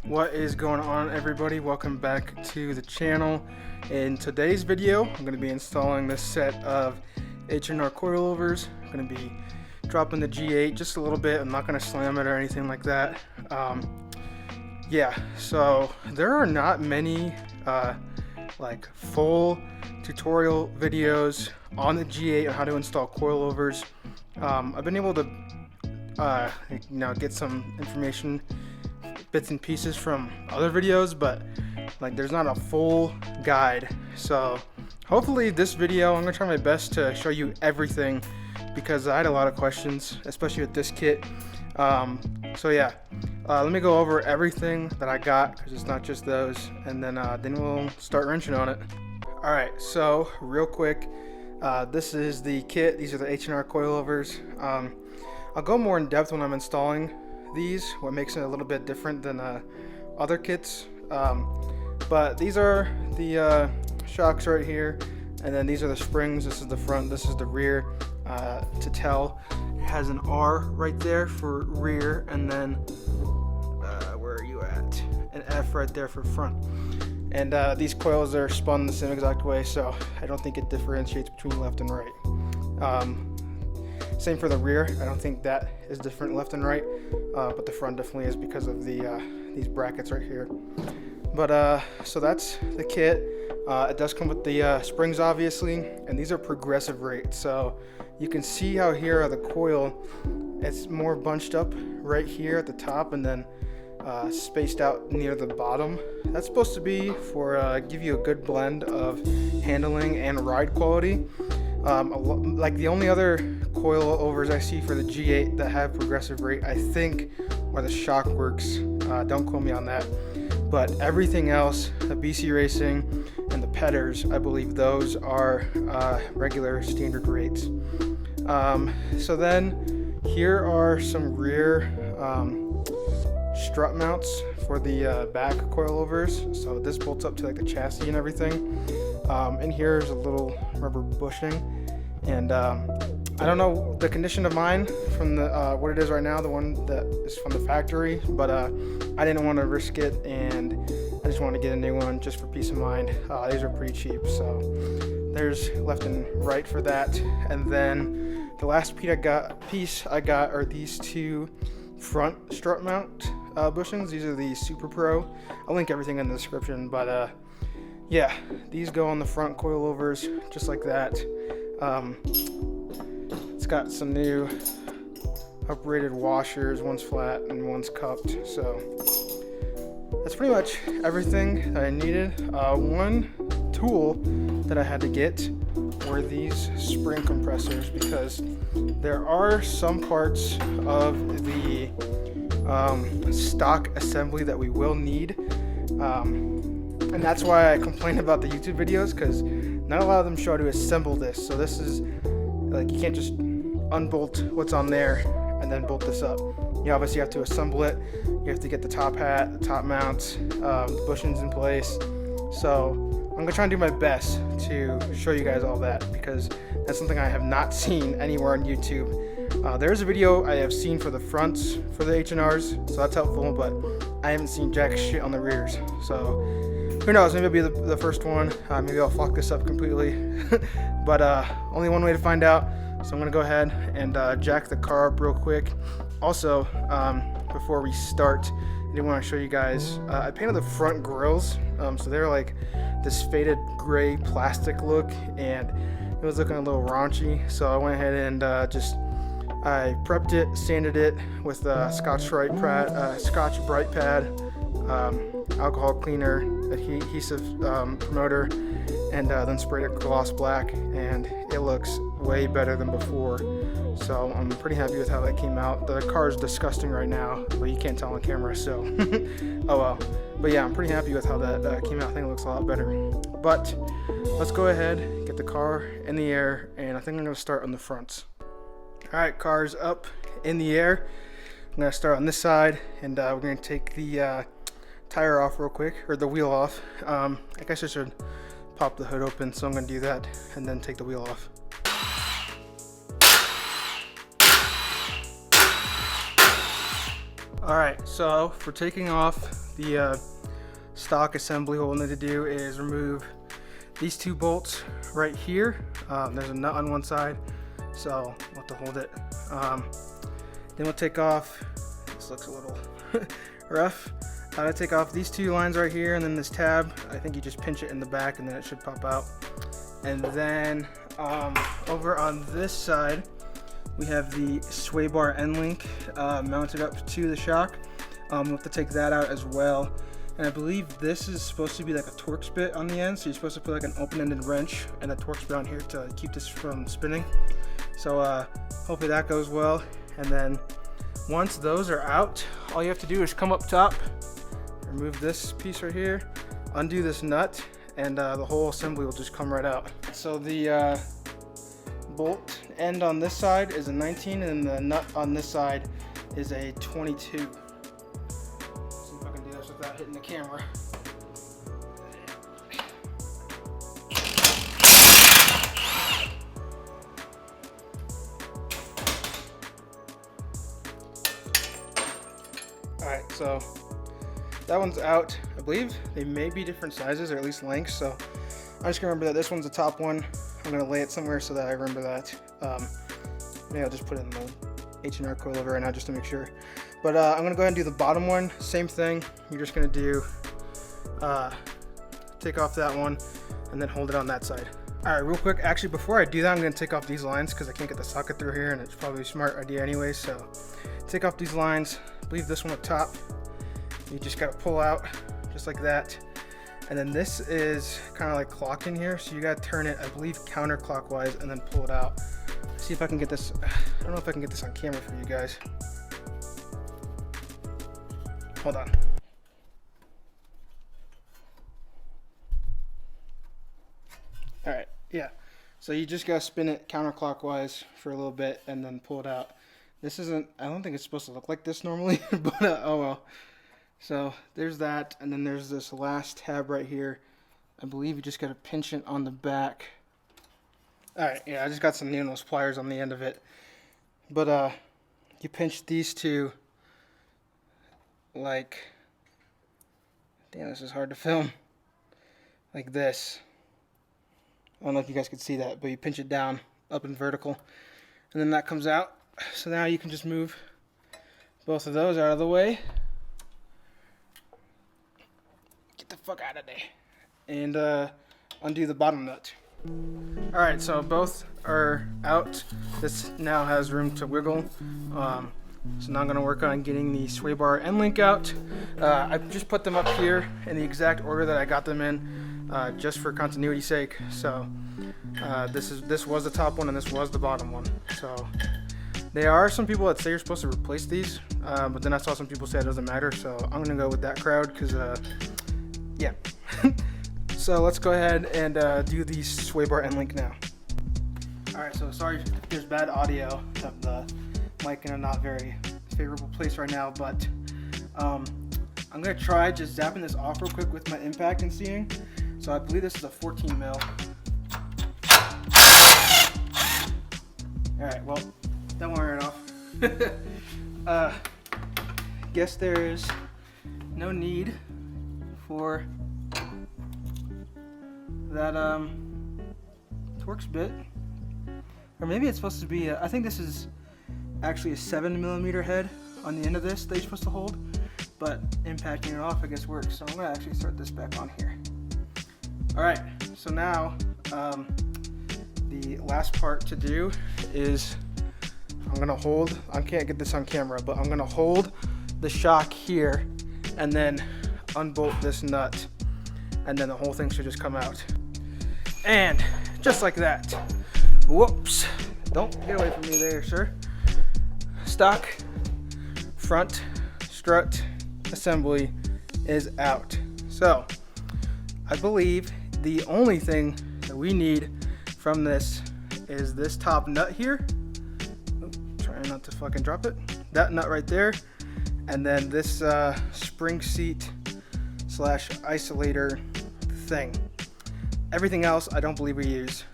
What is going on, everybody? Welcome back to the channel. In today's video, I'm going to be installing this set of H&R Coilovers. I'm going to be dropping the G8 just a little bit. I'm not going to slam it or anything like that. Yeah, so there are not many like full tutorial videos on the G8 on how to install coilovers. I've been able to get some information, bits and pieces from other videos, but like there's not a full guide. So hopefully this video, I'm gonna try my best to show you everything because I had a lot of questions, especially with this kit. So yeah, let me go over everything that I got because it's not just those, and then we'll start wrenching on it. All right, so real quick, this is the kit. These are the H&R coilovers. I'll go more in depth when I'm installing these, what makes it a little bit different than other kits. But these are the shocks right here, and then these are the springs. This is the front, this is the rear. To tell, it has an R right there for rear, and then where are you at? An F right there for front. And these coils are spun the same exact way, so I don't think it differentiates between left and right. Same for the rear. I don't think that is different left and right, but the front definitely is because of the these brackets right here. But so that's the kit. It does come with the springs, obviously, and these are progressive rates. So you can see how here are the coil, it's more bunched up right here at the top, and then spaced out near the bottom. That's supposed to be for give you a good blend of handling and ride quality. Like the only other coilovers I see for the G8 that have progressive rate, I think, are the Shockworks. Don't quote me on that. But everything else, the BC Racing and the Petters, I believe those are regular standard rates. So then here are some rear strut mounts for the back coilovers. So this bolts up to like the chassis and everything. And here's a little rubber bushing, and I don't know the condition of mine from the what it is right now, the one that is from the factory, but I didn't want to risk it, and I just want to get a new one just for peace of mind. These are pretty cheap, so there's left and right for that. And then the last piece I got are these two front strut mount bushings. These are the Super Pro. I'll link everything in the description, but yeah, these go on the front coilovers just like that. It's got some new uprated washers. One's flat and one's cupped. So that's pretty much everything that I needed. One tool that I had to get were these spring compressors, because there are some parts of the stock assembly that we will need. And that's why I complain about the YouTube videos, because not a lot of them show how to assemble this. So this is like, you can't just unbolt what's on there and then bolt this up. You obviously have to assemble it. You have to get the top hat, the top mounts, the bushings in place. So I'm gonna try and do my best to show you guys all that, because that's something I have not seen anywhere on YouTube. There's a video I have seen for the fronts for the H&Rs, so that's helpful, but I haven't seen jack shit on the rears. So who knows, maybe it'll be the first one. Maybe I'll fuck this up completely. But only one way to find out. So I'm gonna go ahead and jack the car up real quick. Also, before we start, I did want to show you guys, I painted the front grills. So they're like this faded gray plastic look, and it was looking a little raunchy. So I went ahead and I prepped it, sanded it with Scotch Brite Pad, alcohol cleaner, adhesive promoter, and then sprayed it gloss black, and it looks way better than before. So I'm pretty happy with how that came out. The car is disgusting right now, but you can't tell on camera, so oh well. But yeah, I'm pretty happy with how that came out. I think it looks a lot better. But let's go ahead, get the car in the air, and I think I'm gonna start on the fronts. All right, car's up in the air. I'm gonna start on this side, and we're gonna take the tire off real quick, or the wheel off. I guess I should pop the hood open, so I'm gonna do that and then take the wheel off. Alright, so for taking off the stock assembly, what we'll need to do is remove these two bolts right here. There's a nut on one side, so we'll have to hold it. Then we'll take off, this looks a little rough. Take off these two lines right here, and then this tab, I think you just pinch it in the back and then it should pop out. And then over on this side, we have the sway bar end link mounted up to the shock. We'll have to take that out as well. And I believe this is supposed to be like a Torx bit on the end, so you're supposed to put like an open-ended wrench and a Torx bit on here to keep this from spinning. So hopefully that goes well. And then once those are out, all you have to do is come up top, remove this piece right here, undo this nut, and the whole assembly will just come right out. So the bolt end on this side is a 19, and the nut on this side is a 22. See if I can do this without hitting the camera. Alright, so that one's out. I believe they may be different sizes, or at least lengths, so I'm just gonna remember that this one's the top one. I'm gonna lay it somewhere so that I remember that. Maybe I'll just put it in the H&R Coilover right now just to make sure. But I'm gonna go ahead and do the bottom one. Same thing. You're just gonna do take off that one and then hold it on that side. All right, real quick. Actually, before I do that, I'm gonna take off these lines because I can't get the socket through here, and it's probably a smart idea anyway. So take off these lines. Leave this one up top. You just gotta pull out just like that. And then this is kind of like clocked in here, so you gotta turn it, I believe, counterclockwise and then pull it out. See if I can get this, I don't know if I can get this on camera for you guys. Hold on. All right, yeah. So you just gotta spin it counterclockwise for a little bit and then pull it out. This isn't, I don't think it's supposed to look like this normally, but oh well. So there's that, and then there's this last tab right here. I believe you just gotta pinch it on the back. Alright, yeah, I just got some needle nose pliers on the end of it. But you pinch these two like, damn, this is hard to film. Like this. I don't know if you guys could see that, but you pinch it down, up and vertical. And then that comes out. So now you can just move both of those out of the way. Get the fuck out of there. And undo the bottom nut. Alright, so both are out. This now has room to wiggle. So now I'm going to work on getting the sway bar end link out. I just put them up here in the exact order that I got them in, just for continuity's sake. So this was the top one and this was the bottom one. So there are some people that say you're supposed to replace these, but then I saw some people say it doesn't matter. So I'm going to go with that crowd because, yeah. So let's go ahead and do the sway bar end link now. Alright, so sorry if there's bad audio. I have the mic in a not very favorable place right now, but I'm going to try just zapping this off real quick with my impact and seeing. So I believe this is a 14 mil. Alright, well, that went right off. Guess there is no need for that Torx bit, or maybe it's supposed to be I think this is actually a 7mm head on the end of this that you're supposed to hold, but impacting it off I guess works. So I'm gonna actually start this back on here. Alright, so now the last part to do is I'm gonna hold, I can't get this on camera, but I'm gonna hold the shock here and then unbolt this nut, and then the whole thing should just come out. And just like that. Whoops. Don't get away from me there, sir. Stock front strut assembly is out. So I believe the only thing that we need from this is this top nut here. Oh, trying not to fucking drop it. That nut right there. And then this spring seat / isolator thing. Everything else I don't believe we use.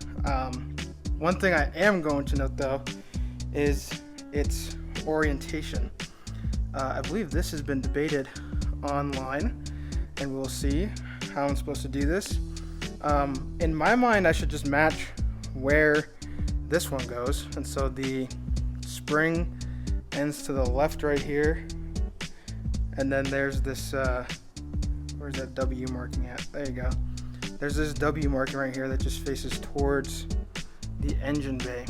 One thing I am going to note though is its orientation. I believe this has been debated online, and we'll see how I'm supposed to do this. In my mind, I should just match where this one goes, and so the spring ends to the left right here, and then there's this where's that W marking at? There you go. There's this W marking right here that just faces towards the engine bay.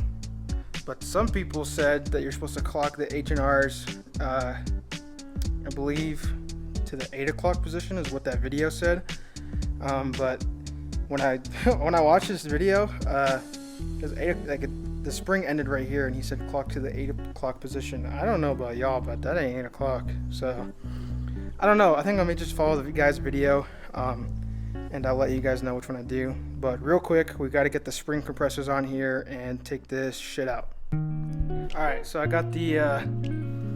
But some people said that you're supposed to clock the H&Rs, I believe, to the 8 o'clock position is what that video said. But when I watched this video, the spring ended right here, and he said clock to the 8 o'clock position. I don't know about y'all, but that ain't 8 o'clock. So I don't know. I think I may just follow the guy's video, and I'll let you guys know which one I do. But real quick, we got to get the spring compressors on here and take this shit out. Alright, so I got the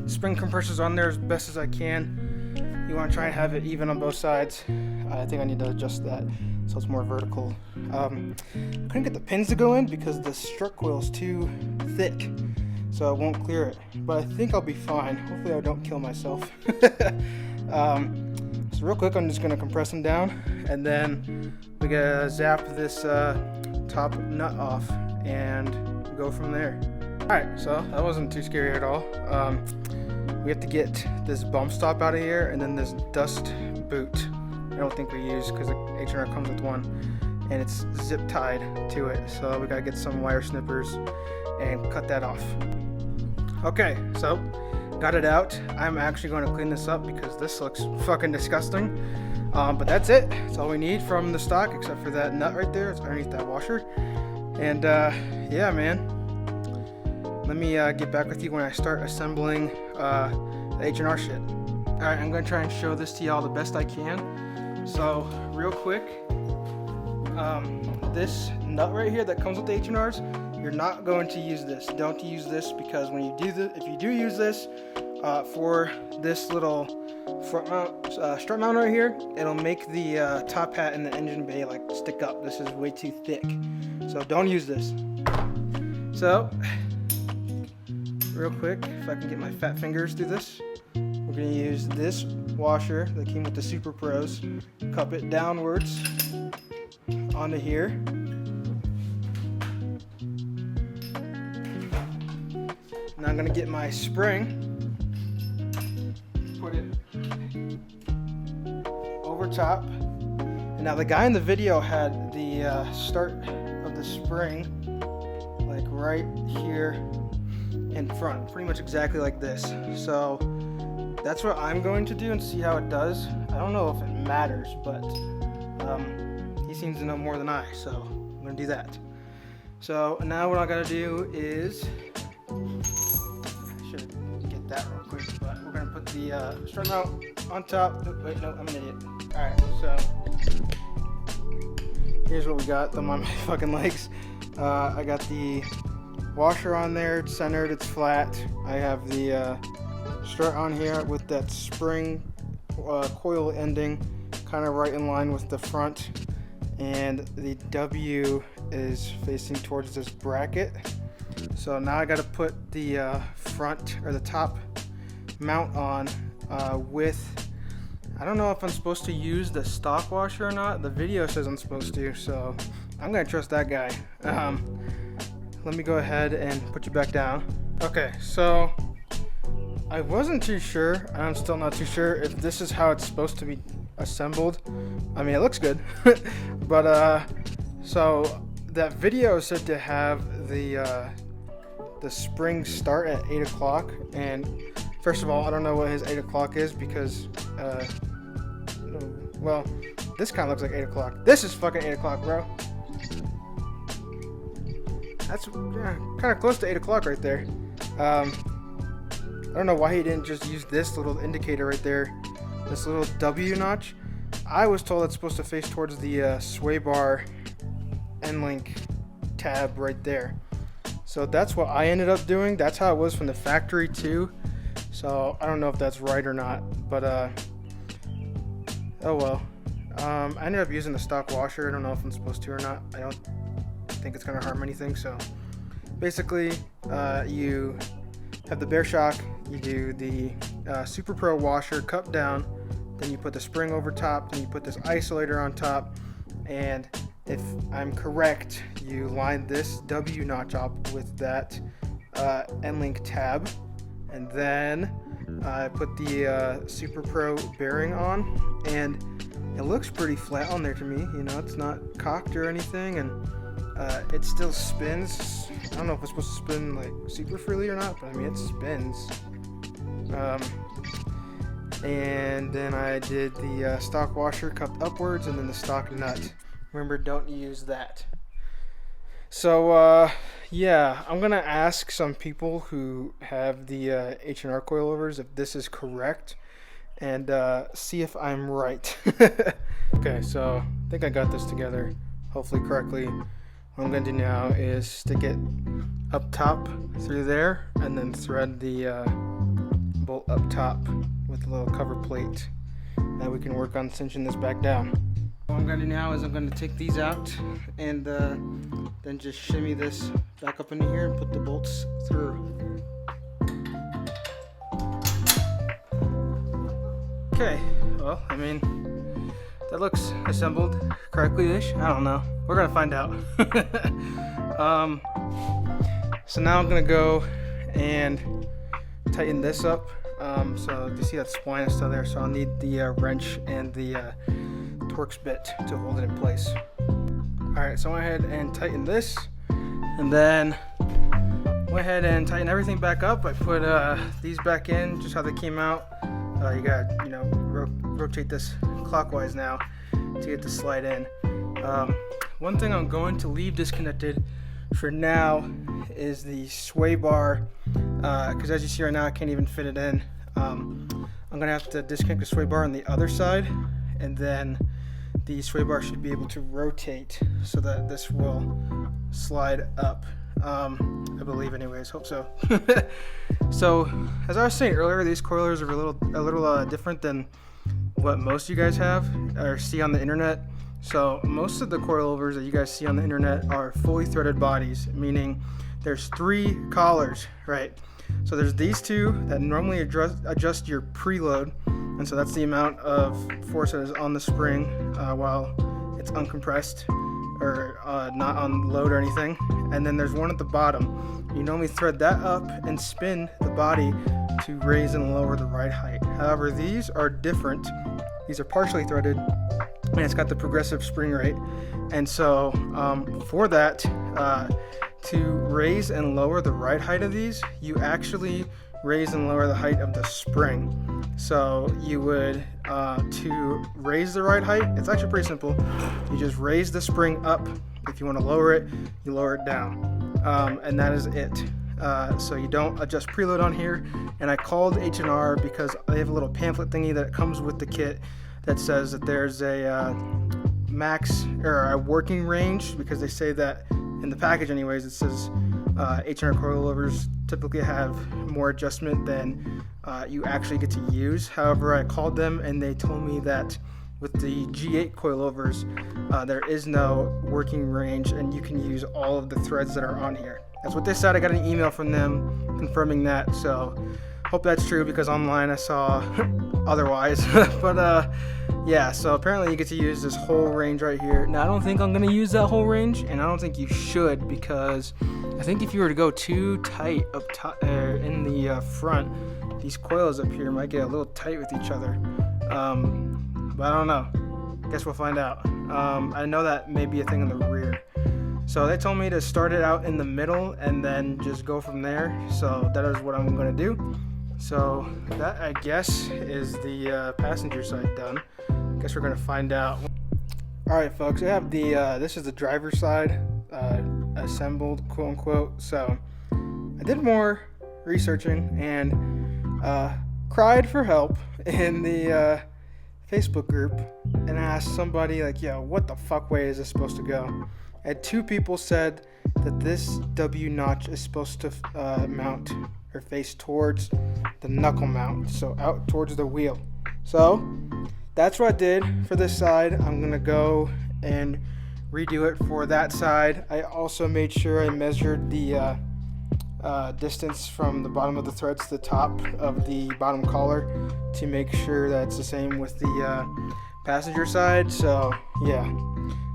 spring compressors on there as best as I can. You want to try and have it even on both sides. I think I need to adjust that so it's more vertical. I couldn't get the pins to go in because the strut coil is too thick, so I won't clear it. But I think I'll be fine. Hopefully I don't kill myself. So real quick, I'm just going to compress them down, and then we gotta zap this top nut off and go from there. Alright, so that wasn't too scary at all. We have to get this bump stop out of here, and then this dust boot. I don't think we use because the H&R comes with one, and it's zip tied to it. So we gotta get some wire snippers and cut that off. Okay, so got it out. I'm actually going to clean this up because this looks fucking disgusting. But that's it. That's all we need from the stock, except for that nut right there. It's underneath that washer. And yeah, man. Let me get back with you when I start assembling the H&R shit. Alright, I'm going to try and show this to y'all the best I can. So, real quick, this nut right here that comes with the H&Rs, you're not going to use this. Don't use this because when you do this, if you do use this for this little front mount, strut mount right here, it'll make the top hat in the engine bay like stick up. This is way too thick. So don't use this. So, real quick, if I can get my fat fingers through this, we're going to use this washer that came with the Super Pros, cup it downwards onto here. Now I'm going to get my spring, put it over top. And now the guy in the video had the start of the spring like right here in front, pretty much exactly like this. So that's what I'm going to do and see how it does. I don't know if it matters, but he seems to know more than I, so I'm going to do that. So now what I got to do is, I should get that real quick, but we're going to put the strut mount on top. Oh, wait, no, I'm an idiot. Alright, so here's what we got. Them on my fucking legs. I got the washer on there, it's centered, it's flat. I have the strut on here with that spring coil ending kind of right in line with the front, and the W is facing towards this bracket. So now I got to put the front or the top mount on with, I don't know if I'm supposed to use the stock washer or not. The video says I'm supposed to, so I'm gonna trust that guy. Let me go ahead and put you back down. Okay, so I wasn't too sure, and I'm still not too sure if this is how it's supposed to be assembled. I mean, it looks good, but so that video said to have the spring start at 8 o'clock, and first of all, I don't know what his 8 o'clock is because, well, this kind of looks like 8 o'clock. This is fucking 8 o'clock, bro. That's kind of close to 8 o'clock right there. I don't know why he didn't just use this little indicator right there, this little W notch. I was told it's supposed to face towards the sway bar end link tab right there. So that's what I ended up doing. That's how it was from the factory too. So I don't know if that's right or not, but oh well. I ended up using the stock washer. I don't know if I'm supposed to or not. I don't think it's gonna harm anything. So basically, you have the bare shock, you do the Super Pro washer cup down, then you put the spring over top, then you put this isolator on top, and if I'm correct, you line this W notch up with that N-link tab, and then I put the Super Pro bearing on, and it looks pretty flat on there to me. You know, it's not cocked or anything, and it still spins. I don't know if it's supposed to spin like super freely or not, but I mean it spins. And then I did the stock washer cupped upwards, and then the stock nut. Remember, don't use that. So yeah, I'm gonna ask some people who have the H&R coilovers if this is correct, and see if I'm right. Okay, so I think I got this together, hopefully correctly. What I'm gonna do now is stick it up top through there, and then thread the bolt up top with a little cover plate. Now we can work on cinching this back down. What I'm going to do now is I'm going to take these out and then just shimmy this back up into here and put the bolts through. Okay, well, I mean, that looks assembled correctly-ish. I don't know. We're going to find out. So now I'm going to go and tighten this up. So you see that spline is still there, so I'll need the wrench and the Torx bit to hold it in place. Alright, so I went ahead and tightened this, and then went ahead and tightened everything back up. I put these back in just how they came out. You gotta, you know, rotate this clockwise now to get the slide in. One thing I'm going to leave disconnected for now is the sway bar, because as you see right now I can't even fit it in. I'm gonna have to disconnect the sway bar on the other side, and then the sway bar should be able to rotate so that this will slide up. I believe, anyways. Hope so. So, as I was saying earlier, these coilers are a little different than what most of you guys have or see on the internet. So, most of the coilovers that you guys see on the internet are fully threaded bodies, meaning there's 3 collars, right? So there's these 2 that normally adjust your preload, and so that's the amount of force that is on the spring while it's uncompressed or not on load or anything. And then there's one at the bottom. You normally thread that up and spin the body to raise and lower the ride height. However, these are different. These are partially threaded, and it's got the progressive spring rate. And so for that, to raise and lower the ride height of these, you actually raise and lower the height of the spring. So you would, to raise the ride height, it's actually pretty simple. You just raise the spring up. If you want to lower it, you lower it down. And that is it. So you don't adjust preload on here. And I called H&R because they have a little pamphlet thingy that comes with the kit that says that there's a max or a working range, because they say that in the package anyways, it says H&R coilovers typically have more adjustment than you actually get to use. However, I called them and they told me that with the G8 coilovers, there is no working range and you can use all of the threads that are on here. That's what they said. I got an email from them confirming that, so hope that's true, because online I saw otherwise. But yeah, so apparently you get to use this whole range right here. Now I don't think I'm gonna use that whole range, and I don't think you should, because I think if you were to go too tight up top in the front, these coils up here might get a little tight with each other. But I don't know. Guess we'll find out. I know that may be a thing in the rear. So they told me to start it out in the middle and then just go from there. So that is what I'm gonna do. So that, I guess, is the passenger side done. Guess we're gonna find out. All right, folks. I have the this is the driver's side assembled, quote unquote. So I did more researching and cried for help in the Facebook group and asked somebody like, yo, what the fuck way is this supposed to go? And 2 people said that this W notch is supposed to mount or face towards the knuckle mount, so out towards the wheel. So that's what I did for this side. I'm gonna go and redo it for that side. I also made sure I measured the distance from the bottom of the thread to the top of the bottom collar to make sure that it's the same with the passenger side. So yeah,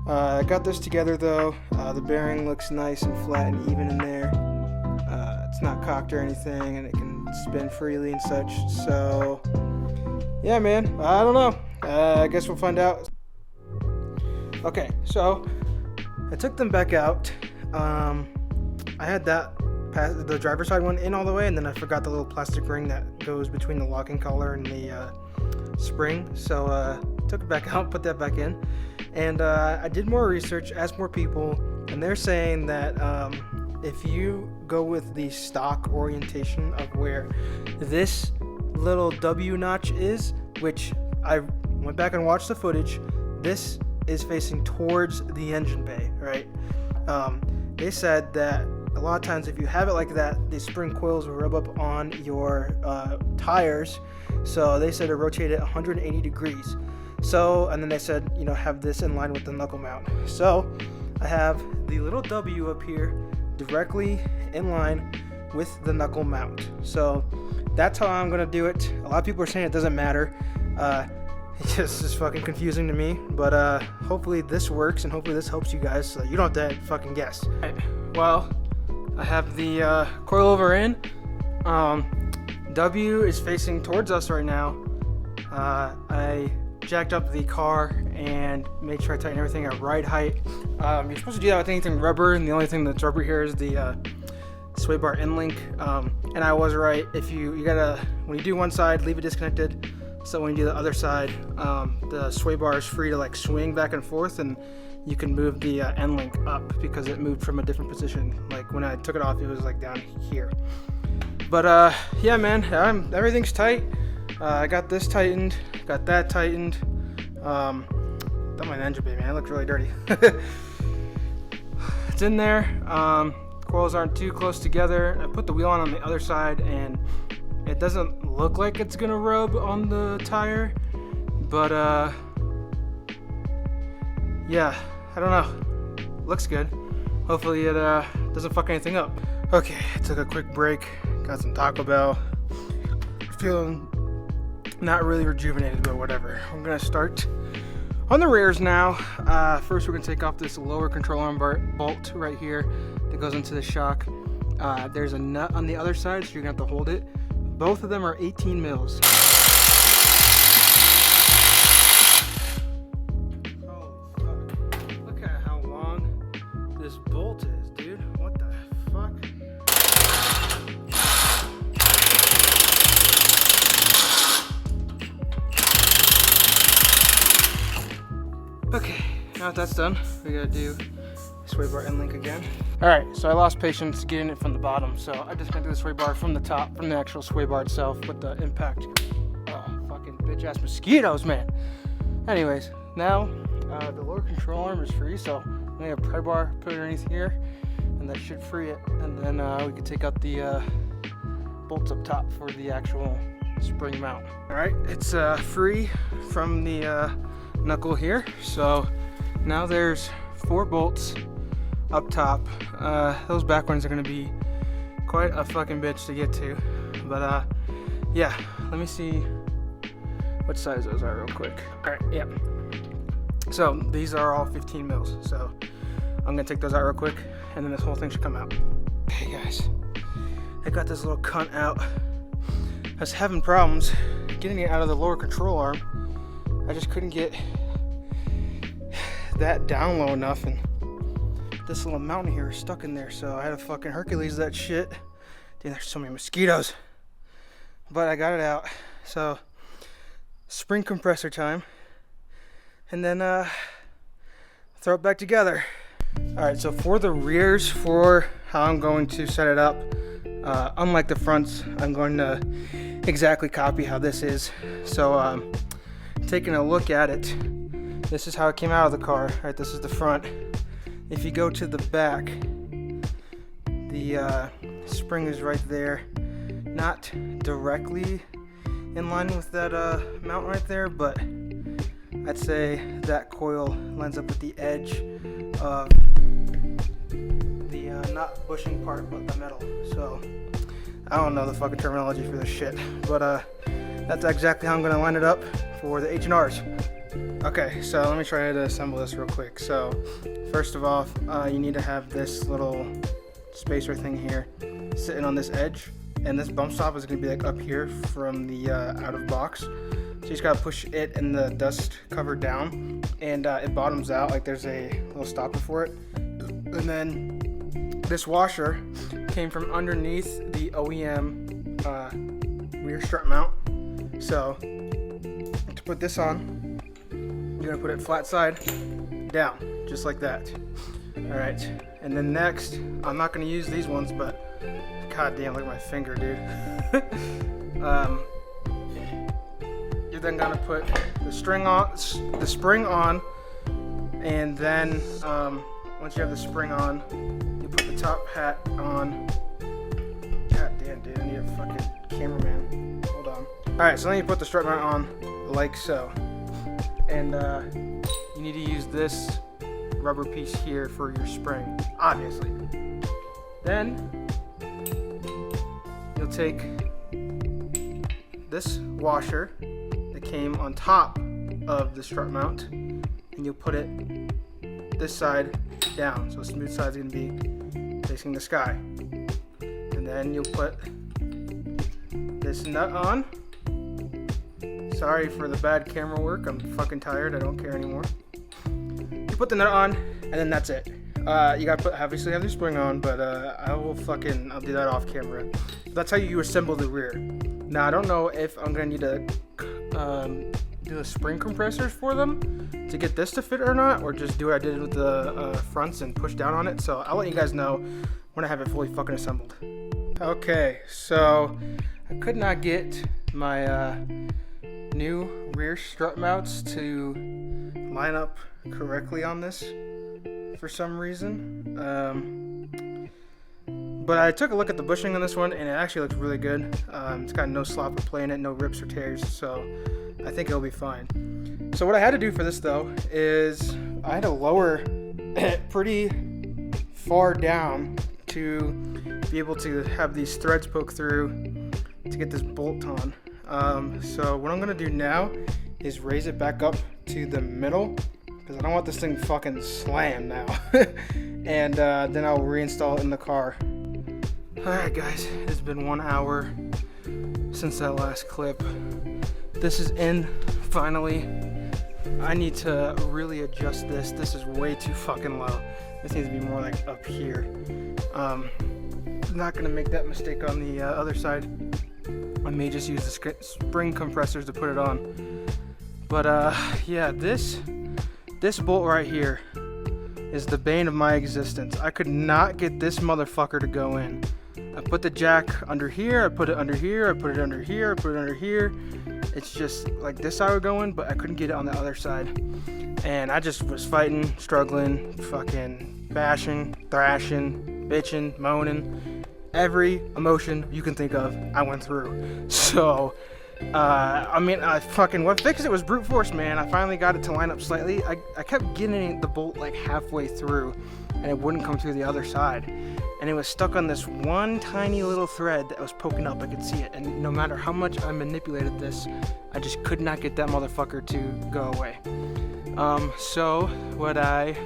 I got this together though. The bearing looks nice and flat and even in there. It's not cocked or anything, and it can spin freely and such. So yeah, man, I don't know. I guess we'll find out. Okay, so I took them back out. I had the driver's side one in all the way, and then I forgot the little plastic ring that goes between the locking collar and the spring. So took it back out, put that back in, and I did more research, asked more people, and they're saying that if you go with the stock orientation of where this little W notch is, which I went back and watched the footage, this is facing towards the engine bay, right? They said that a lot of times if you have it like that, the spring coils will rub up on your tires. So they said to rotate it 180 degrees. So, and then they said, you know, have this in line with the knuckle mount. So I have the little W up here directly in line with the knuckle mount. So that's how I'm gonna do it. A lot of people are saying it doesn't matter. It just is fucking confusing to me, but hopefully this works and hopefully this helps you guys so you don't have to fucking guess. Right. Well, I have the coilover in. W is facing towards us right now. I jacked up the car and made sure I tighten everything at right height. You're supposed to do that with anything rubber, and the only thing that's rubber here is the sway bar end link. And I was right. If you gotta, when you do one side, leave it disconnected. So when you do the other side, the sway bar is free to like swing back and forth, and you can move the end link up because it moved from a different position. Like when I took it off, it was like down here. But yeah, man, everything's tight. I got this tightened, got that tightened. Done my engine bay, man. It looks really dirty. It's in there. Coils aren't too close together. I put the wheel on the other side, and it doesn't look like it's gonna rub on the tire, but yeah, I don't know. Looks good. Hopefully it doesn't fuck anything up. Okay, I took a quick break, got some Taco Bell. Feeling not really rejuvenated, but whatever. I'm gonna start on the rears now. First, we're gonna take off this lower control arm bolt right here that goes into the shock. There's a nut on the other side, so you're gonna have to hold it. Both of them are 18 mils. Holy fuck. Look at how long this bolt is, dude. What the fuck? Okay, now that that's done, we gotta do sway bar end link again. Alright, so I lost patience getting it from the bottom, so I disconnected the sway bar from the top, from the actual sway bar itself with the impact. Oh, fucking bitch ass mosquitoes, man. Anyways, now the lower control arm is free, so I'm gonna pry bar, put it underneath here, and that should free it. And then we can take out the bolts up top for the actual spring mount. Alright, it's free from the knuckle here, so now there's 4 bolts up top. Those back ones are gonna be quite a fucking bitch to get to, but yeah, let me see what size those are real quick. All right, yeah, so these are all 15 mils, so I'm gonna take those out real quick and then this whole thing should come out. Okay guys, I got this little cunt out. I was having problems getting it out of the lower control arm. I just couldn't get that down low enough, and this little mountain here is stuck in there, so I had to fucking Hercules that shit. Dude, there's so many mosquitoes. But I got it out. So spring compressor time, and then throw it back together. Alright, so for the rears, for how I'm going to set it up, unlike the fronts, I'm going to exactly copy how this is. So taking a look at it, this is how it came out of the car. Right, this is the front. If you go to the back, the spring is right there, not directly in line with that mount right there, but I'd say that coil lines up with the edge of the not bushing part, but the metal. So I don't know the fucking terminology for this shit, but that's exactly how I'm gonna line it up for the H&Rs. Okay, so let me try to assemble this real quick. So first of all, you need to have this little spacer thing here sitting on this edge, and this bump stop is gonna be like up here from the out of box. So you just gotta push it and the dust cover down, and it bottoms out, like there's a little stopper for it. And then this washer came from underneath the OEM rear strut mount. So to put this on, you're gonna put it flat side down, just like that. All right, and then next, I'm not gonna use these ones, but god damn, look at my finger, dude. You're then gonna put the spring on, and then once you have the spring on, you put the top hat on. God damn, dude, I need a fucking cameraman. Hold on. All right, so then you put the strut mount on like so, and you need to use this rubber piece here for your spring, obviously. Then you'll take this washer that came on top of the strut mount, and you'll put it this side down, so the smooth side is going to be facing the sky. And then you'll put this nut on. Sorry for the bad camera work, I'm fucking tired, I don't care anymore. You put the nut on, and then that's it. You gotta obviously have the spring on, but I'll do that off camera. That's how you assemble the rear. Now I don't know if I'm gonna need to do the spring compressors for them to get this to fit or not, or just do what I did with the fronts and push down on it. So I'll let you guys know when I have it fully fucking assembled. Okay, so I could not get my new rear strut mounts to line up correctly on this for some reason, but I took a look at the bushing on this one, and it actually looks really good. It's got no slop or play in it, no rips or tears, so I think it'll be fine. So what I had to do for this though is I had to lower it pretty far down to be able to have these threads poke through to get this bolt on. So what I'm gonna do now is raise it back up to the middle, because I don't want this thing fucking slammed now. And then I'll reinstall it in the car. Alright guys, it's been 1 hour since that last clip. This is in, finally. I need to really adjust this. This is way too fucking low. This needs to be more like up here. Not gonna make that mistake on the other side. I may just use the spring compressors to put it on. But yeah, this bolt right here is the bane of my existence. I could not get this motherfucker to go in. I put the jack under here, I put it under here, I put it under here, I put it under here. It's just like this side would go in, but I couldn't get it on the other side. And I just was fighting, struggling, fucking bashing, thrashing, bitching, moaning. Every emotion you can think of, I went through. So, I mean, what fixed it was brute force, man. I finally got it to line up slightly. I kept getting the bolt like halfway through, and it wouldn't come through the other side. And it was stuck on this one tiny little thread that was poking up. I could see it, and no matter how much I manipulated this, I just could not get that motherfucker to go away. So what I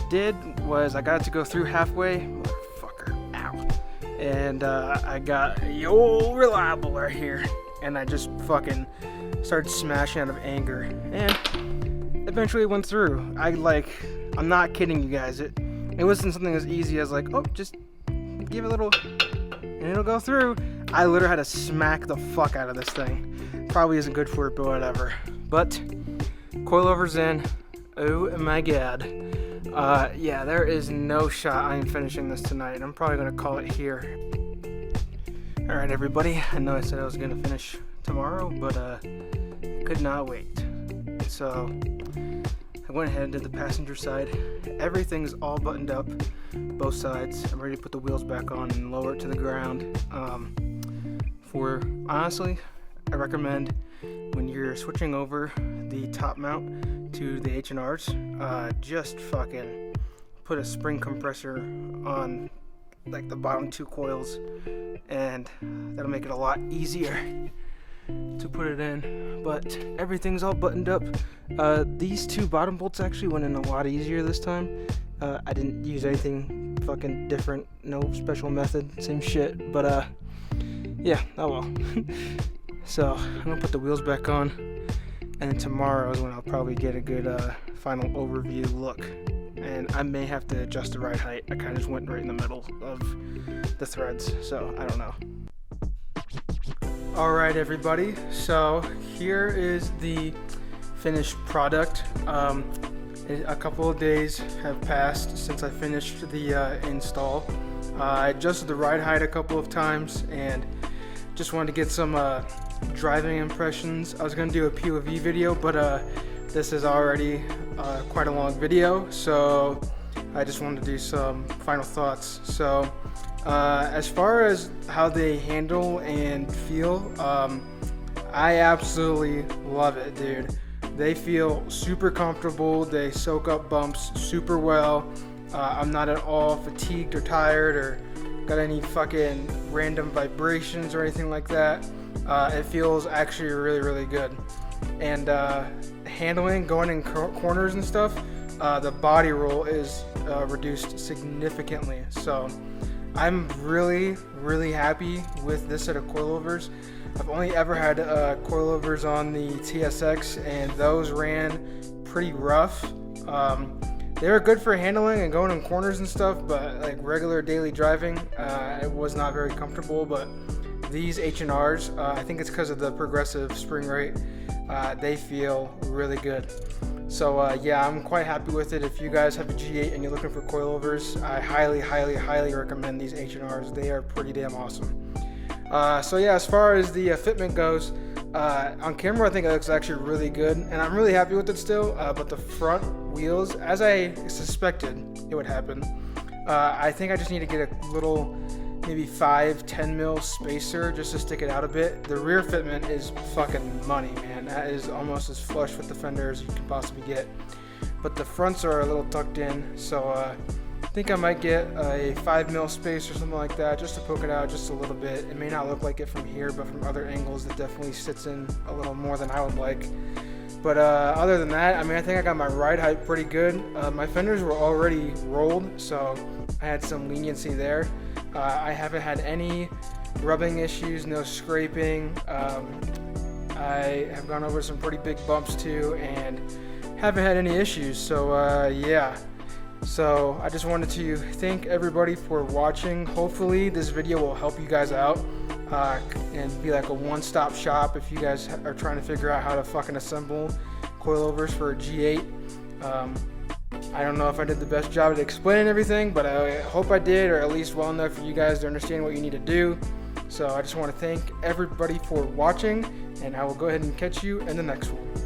did was I got it to go through halfway. Motherfucker, ow. And I got the old reliable right here, and I just fucking started smashing out of anger, and eventually it went through. I'm not kidding you guys. It wasn't something as easy as like, oh, just give it a little and it'll go through. I literally had to smack the fuck out of this thing. Probably isn't good for it, but whatever. But coilovers in. Oh my god. Yeah, there is no shot I am finishing this tonight. I'm probably gonna call it here. Alright everybody, I know I said I was gonna finish tomorrow, but could not wait. So I went ahead and did the passenger side. Everything's all buttoned up, both sides. I'm ready to put the wheels back on and lower it to the ground. Honestly, I recommend when you're switching over the top mount to the H&Rs, just fucking put a spring compressor on like the bottom 2 coils, and that'll make it a lot easier to put it in. But everything's all buttoned up. These 2 bottom bolts actually went in a lot easier this time. I didn't use anything fucking different, no special method, same shit, but yeah, oh well. So I'm gonna put the wheels back on, and then tomorrow is when I'll probably get a good final overview look. And I may have to adjust the ride height. I kind of just went right in the middle of the threads, so I don't know. Alright everybody, so here is the finished product. A couple of days have passed since I finished the install. I adjusted the ride height a couple of times and just wanted to get some driving impressions. I was going to do a POV video, but this is already quite a long video, so I just wanted to do some final thoughts. So as far as how they handle and feel, I absolutely love it, dude. They feel super comfortable. They soak up bumps super well. I'm not at all fatigued or tired or got any fucking random vibrations or anything like that. It feels actually really good. And handling, going in corners and stuff, the body roll is reduced significantly. So I'm really happy with this set of coilovers. I've only ever had coilovers on the TSX, and those ran pretty rough. They were good for handling and going in corners and stuff, but like regular daily driving, it was not very comfortable. But these H&Rs, I think it's because of the progressive spring rate, they feel really good. So yeah, I'm quite happy with it. If you guys have a G8 and you're looking for coilovers, I highly recommend these H&Rs. They are pretty damn awesome. So yeah, as far as the fitment goes, on camera I think it looks actually really good, and I'm really happy with it still, but the front wheels, as I suspected it would happen, I think I just need to get a little maybe 5-10 mil spacer just to stick it out a bit. The rear fitment is fucking money, man. That is almost as flush with the fender as you can possibly get, but the fronts are a little tucked in, so I think I might get a 5 mil space or something like that just to poke it out just a little bit. It may not look like it from here, but from other angles it definitely sits in a little more than I would like. But other than that, I mean, I think I got my ride height pretty good. My fenders were already rolled, so I had some leniency there. I haven't had any rubbing issues, no scraping. I have gone over some pretty big bumps too, and haven't had any issues, so yeah. So I just wanted to thank everybody for watching. Hopefully this video will help you guys out and be like a one-stop shop if you guys are trying to figure out how to fucking assemble coilovers for a G8. I don't know if I did the best job at explaining everything, but I hope I did, or at least well enough for you guys to understand what you need to do. So I just want to thank everybody for watching, and I will go ahead and catch you in the next one.